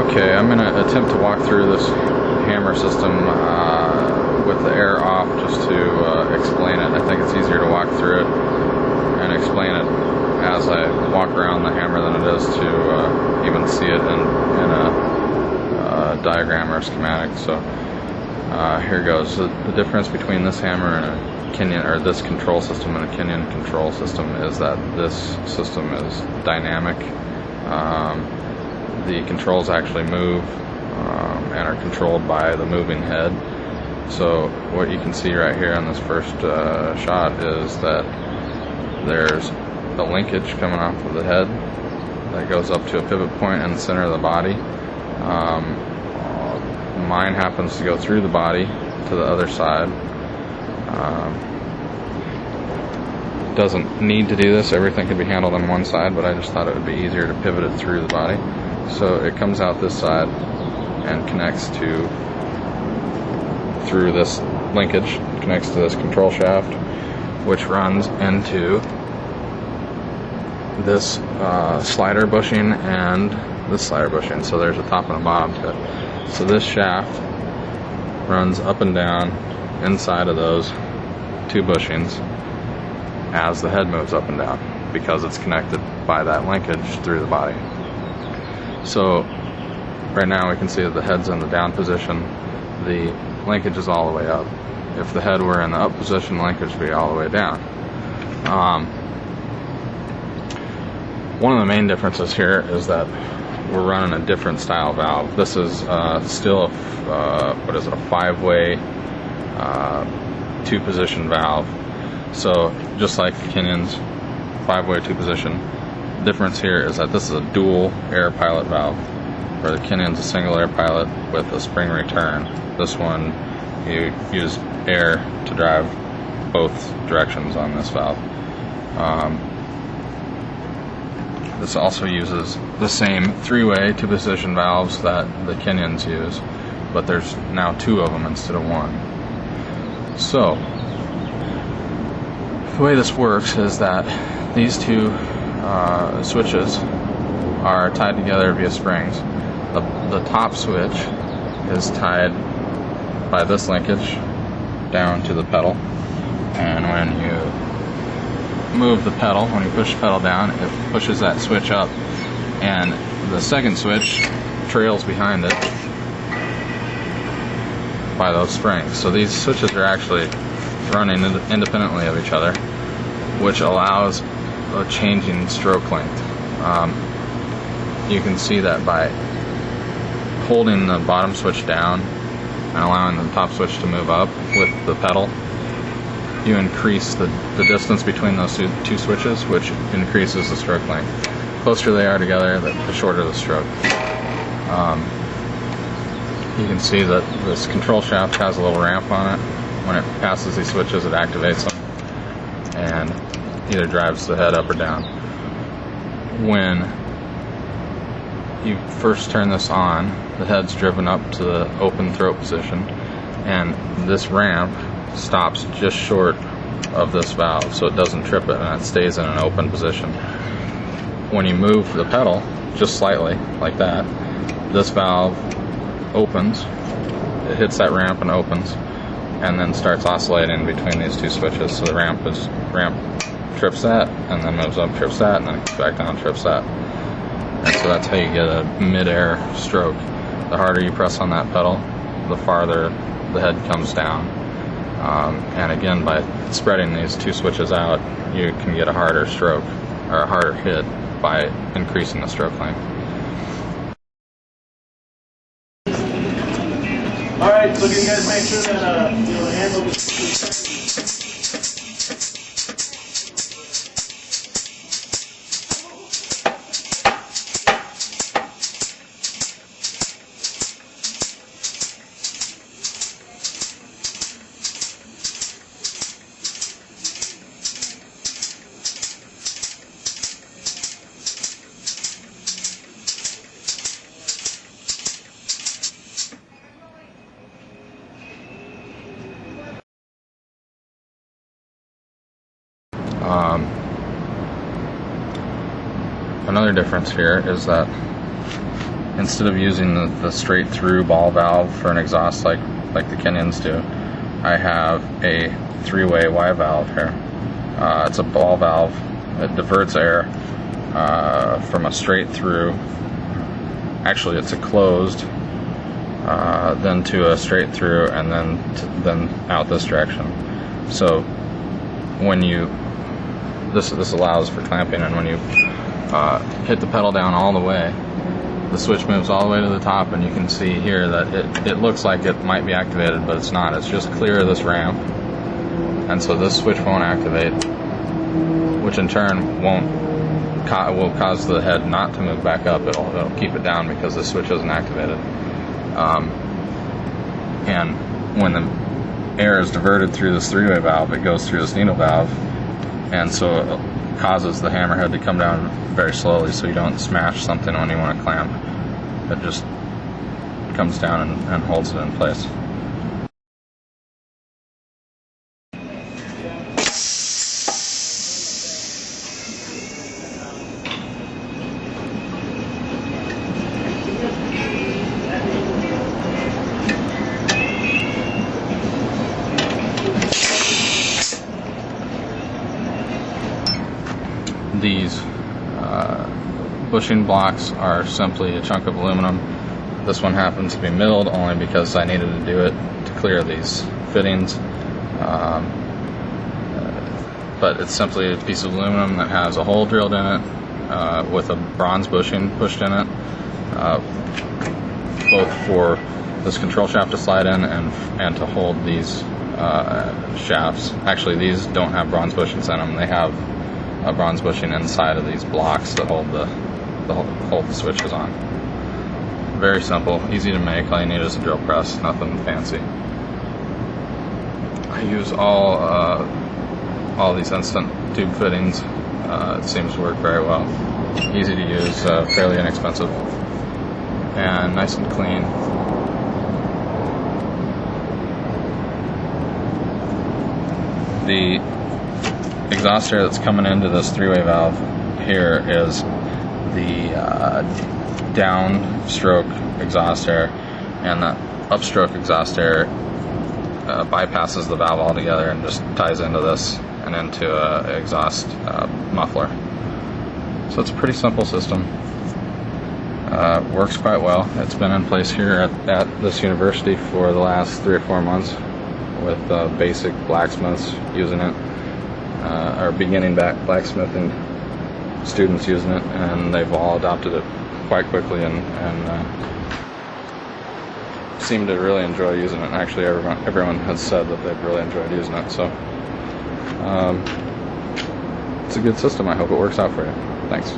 Okay, I'm going to attempt to walk through this hammer system with the air off just to explain it. I think it's easier to walk through it and explain it as I walk around the hammer than it is to even see it in a diagram or a schematic. So here goes. The difference between this hammer and a kinyon, or this control system and a kinyon control system, is that this system is dynamic. The controls actually move and are controlled by the moving head. So what you can see right here on this first shot is that there's a linkage coming off of the head that goes up to a pivot point in the center of the body. Mine happens to go through the body to the other side. Doesn't need to do this. Everything can be handled on one side, but I just thought it would be easier to pivot it through the body. So it comes out this side and connects through this linkage, connects to this control shaft, which runs into this slider bushing and this slider bushing. So there's a top and a bottom to it. So this shaft runs up and down inside of those two bushings as the head moves up and down, because it's connected by that linkage through the body. So right now we can see that the head's in the down position, the linkage is all the way up. If the head were in the up position, the linkage would be all the way down. One of the main differences here is that we're running a different style valve. This is still a five-way two-position valve. So just like kinyon's five-way two-position, the difference here is that this is a dual air pilot valve, where the kinyon's a single air pilot with a spring return. This one, you use air to drive both directions on this valve. This also uses the same three-way two-position valves that the kinyons use, but there's now two of them instead of one. So the way this works is that these two switches are tied together via springs. The top switch is tied by this linkage down to the pedal, and when you move the pedal, when you push the pedal down, it pushes that switch up, and the second switch trails behind it by those springs. So these switches are actually running independently of each other, which allows a changing stroke length. You can see that by holding the bottom switch down and allowing the top switch to move up with the pedal, you increase the distance between those two switches, which increases the stroke length. The closer they are together, the shorter the stroke. You can see that this control shaft has a little ramp on it. When it passes these switches, it activates them and either drives the head up or down. When you first turn this on, the head's driven up to the open throat position, and this ramp stops just short of this valve, so it doesn't trip it, and it stays in an open position. When you move the pedal just slightly, like that, this valve opens, it hits that ramp and opens, and then starts oscillating between these two switches. So the ramp trips that, and then moves up, trips that, and then back down, trips that. And so that's how you get a mid-air stroke. The harder you press on that pedal, the farther the head comes down. And again, by spreading these two switches out, you can get a harder stroke, or a harder hit, by increasing the stroke length. Alright, so can you guys make sure that the handle is Another difference here is that instead of using the straight through ball valve for an exhaust like the kinyons do, I have a 3-way Y valve here. It's a ball valve. It diverts air from a straight through. Actually, it's a closed, then to a straight through, and then out this direction. So when this allows for clamping, and when you hit the pedal down all the way, the switch moves all the way to the top, and you can see here that it looks like it might be activated, but it's not. It's just clear of this ramp, and so this switch won't activate, which in turn will cause the head not to move back up. It'll keep it down because the switch isn't activated. And when the air is diverted through this 3-way valve, it goes through this needle valve, and so it causes the hammerhead to come down very slowly, so you don't smash something when you want to clamp. It just comes down and holds it in place. These bushing blocks are simply a chunk of aluminum. This one happens to be milled only because I needed to do it to clear these fittings. But it's simply a piece of aluminum that has a hole drilled in it with a bronze bushing pushed in it, both for this control shaft to slide in and to hold these shafts. Actually, these don't have bronze bushings in them. They have a bronze bushing inside of these blocks that hold the switches on. Very simple, easy to make. All you need is a drill press, nothing fancy. I use all these instant tube fittings. It seems to work very well. Easy to use, fairly inexpensive, and nice and clean. The exhaust air that's coming into this 3-way valve here is the downstroke exhaust air, and the upstroke exhaust air bypasses the valve altogether and just ties into this and into an exhaust muffler. So it's a pretty simple system. Works quite well. It's been in place here at this university for the last 3 or 4 months with basic blacksmiths using it. Our beginning blacksmithing students using it, and they've all adopted it quite quickly and seem to really enjoy using it. And actually, everyone has said that they've really enjoyed using it. So it's a good system. I hope it works out for you. Thanks.